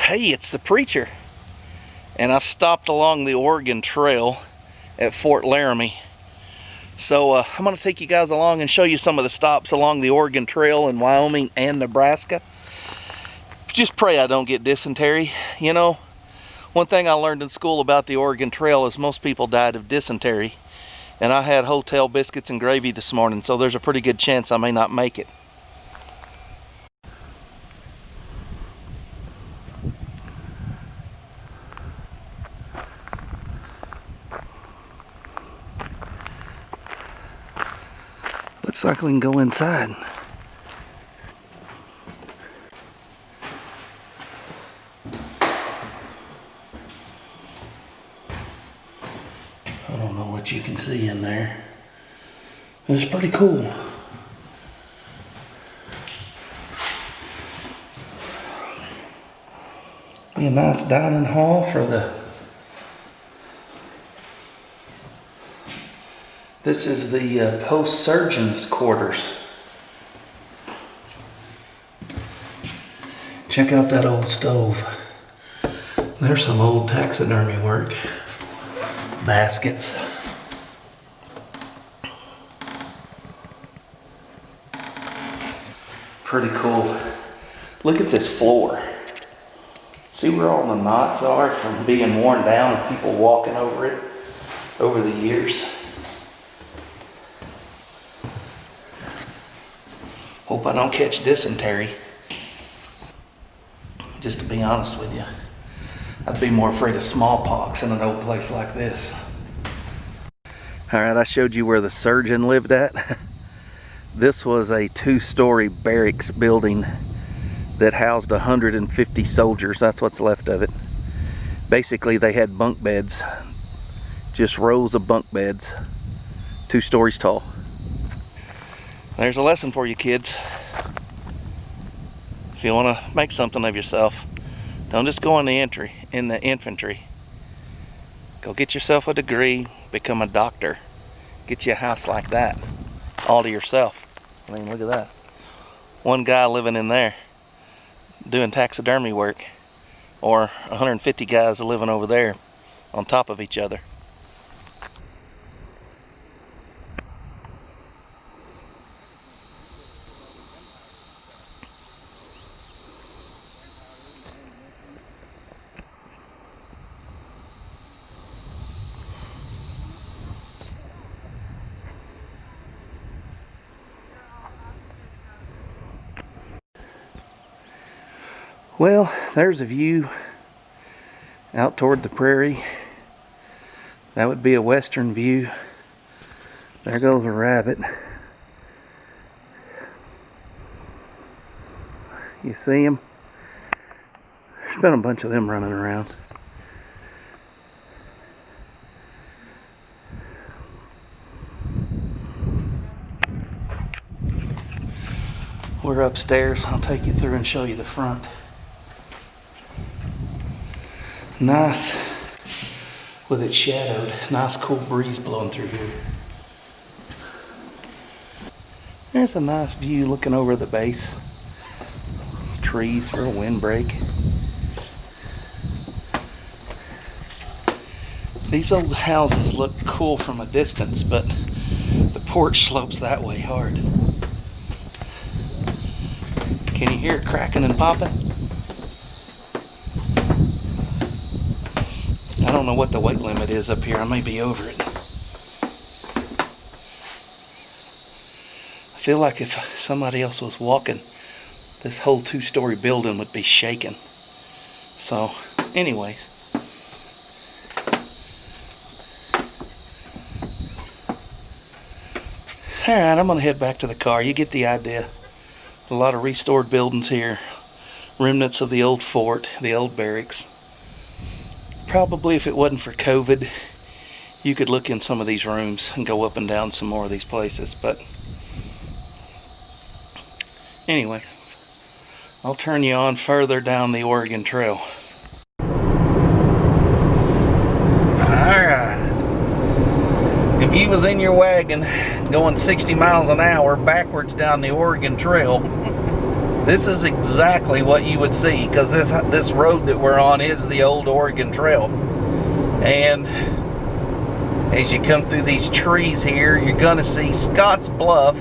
Hey, it's the preacher, and I've stopped along the Oregon Trail at Fort Laramie. So I'm going to take you guys along and show you some of the stops along the Oregon Trail in Wyoming and Nebraska. Just pray I don't get dysentery. You know, one thing I learned in school about the Oregon Trail is most people died of dysentery. And I had hotel biscuits and gravy this morning, so there's a pretty good chance I may not make it. Looks like we can go inside. I don't know what you can see in there. It's pretty cool. Be a nice dining hall for This is the post-surgeon's quarters. Check out that old stove. There's some old taxidermy work. Baskets. Pretty cool. Look at this floor. See where all the knots are from being worn down and people walking over it over the years? Hope I don't catch dysentery. Just to be honest with you, I'd be more afraid of smallpox in an old place like this. Alright, I showed you where the surgeon lived at. This was a 2-story barracks building that housed 150 soldiers. That's what's left of it. Basically, they had bunk beds, just rows of bunk beds, 2 stories tall. There's a lesson for you kids. If you want to make something of yourself, don't just go in the infantry. Go get yourself a degree, become a doctor, get you a house like that, all to yourself. I mean, look at that. One guy living in there doing taxidermy work, or 150 guys living over there on top of each other. Well, there's a view out toward the prairie. That would be a western view. There goes a rabbit. You see him? There's been a bunch of them running around. We're upstairs. I'll take you through and show you the front. Nice, with it shadowed. Nice cool breeze blowing through here. There's a nice view looking over the base. Trees for a windbreak. These old houses look cool from a distance, but the porch slopes that way hard. Can you hear it cracking and popping? I don't know what the weight limit is up here. I may be over it. I feel like if somebody else was walking, this whole 2-story building would be shaking. So, anyways. Alright, I'm going to head back to the car. You get the idea. A lot of restored buildings here. Remnants of the old fort, the old barracks. Probably if it wasn't for COVID, you could look in some of these rooms and go up and down some more of these places. But anyway, I'll turn you on further down the Oregon Trail. Alright. If you was in your wagon going 60 miles an hour backwards down the Oregon Trail, This is exactly what you would see, because this road that we're on is the old Oregon Trail. And as you come through these trees here, you're going to see Scotts Bluff,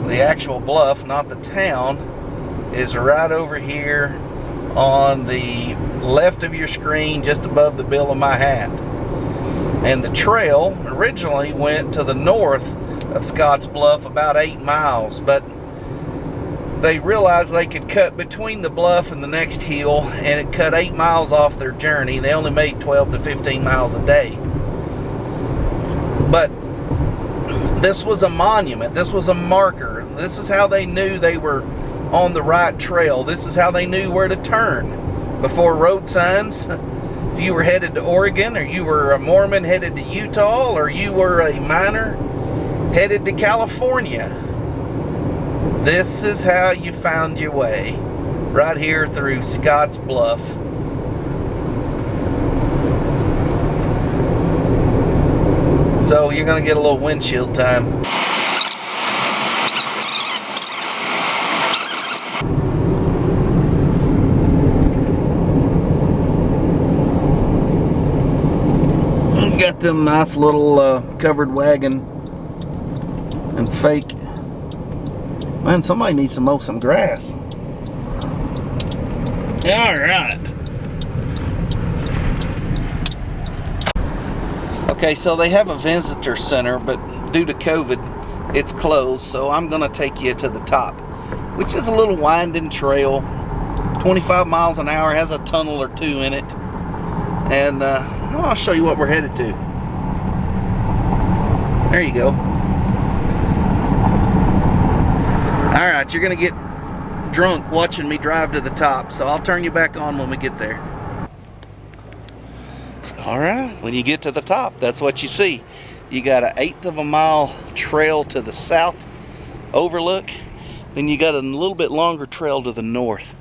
the actual bluff, not the town, is right over here on the left of your screen, just above the bill of my hat. And the trail originally went to the north of Scotts Bluff about 8 miles, but they realized they could cut between the bluff and the next hill, and it cut 8 miles off their journey. They only made 12 to 15 miles a day. But this was a monument. This was a marker. This is how they knew they were on the right trail. This is how they knew where to turn. Before road signs, if you were headed to Oregon, or you were a Mormon headed to Utah, or you were a miner headed to California, this is how you found your way. Right here through Scotts Bluff. So you're going to get a little windshield time. Got them nice little covered wagon and fake. Man, somebody needs to mow some grass. All right. Okay, so they have a visitor center, but due to COVID, it's closed. So I'm gonna take you to the top, which is a little winding trail, 25 miles an hour, has a tunnel or two in it. And I'll show you what we're headed to. There you go. All right, you're gonna get drunk watching me drive to the top, so I'll turn you back on when we get there. All right, when you get to the top, that's what you see. You got an 1/8 of a mile trail to the south overlook, then you got a little bit longer trail to the north.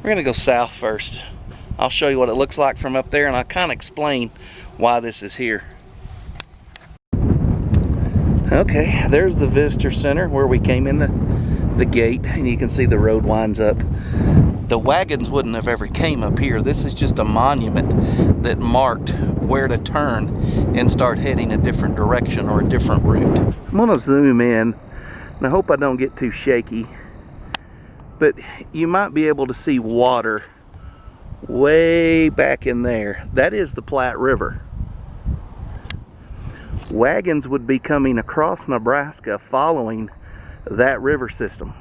We're gonna go south first. I'll show you what it looks like from up there, and I'll kind of explain why this is here. Okay, there's the visitor center where we came in the gate, and you can see the road winds up. The wagons wouldn't have ever came up here. This is just a monument that marked where to turn and start heading a different direction or a different route. I'm gonna zoom in, and I hope I don't get too shaky, but you might be able to see water way back in there. That is the Platte River. Wagons would be coming across Nebraska following that river system.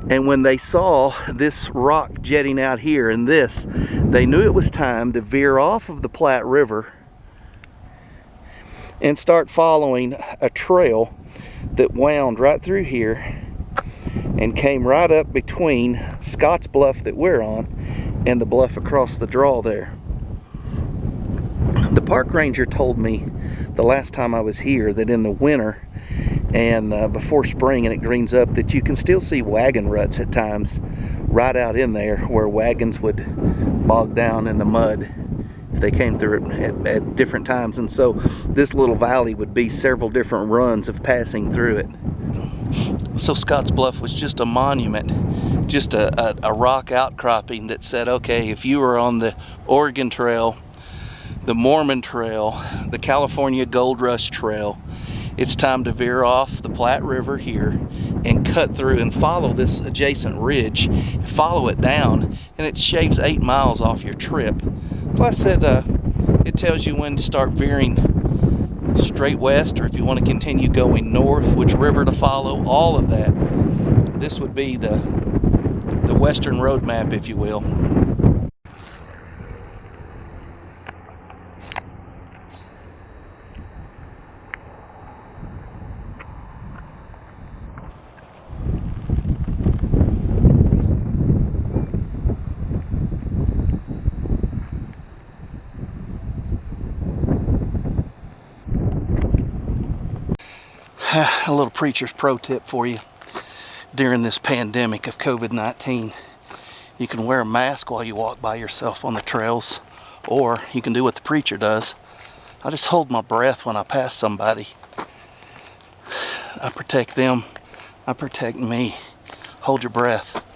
And when they saw this rock jetting out here and this, they knew it was time to veer off of the Platte River and start following a trail that wound right through here and came right up between Scotts Bluff that we're on and the bluff across the draw there. The park ranger told me the last time I was here that in the winter and before spring and it greens up, that you can still see wagon ruts at times right out in there where wagons would bog down in the mud if they came through it at different times. And so this little valley would be several different runs of passing through it. So Scotts Bluff was just a monument, just a rock outcropping that said, okay, if you were on the Oregon Trail, the Mormon Trail, the California Gold Rush Trail, it's time to veer off the Platte River here and cut through and follow this adjacent ridge, follow it down, and it shaves 8 miles off your trip. Plus it tells you when to start veering straight west, or if you want to continue going north, which river to follow, all of that. This would be the western road map, if you will. A little preacher's pro tip for you during this pandemic of COVID-19. You can wear a mask while you walk by yourself on the trails, or you can do what the preacher does. I just hold my breath when I pass somebody. I protect them, I protect me. Hold your breath.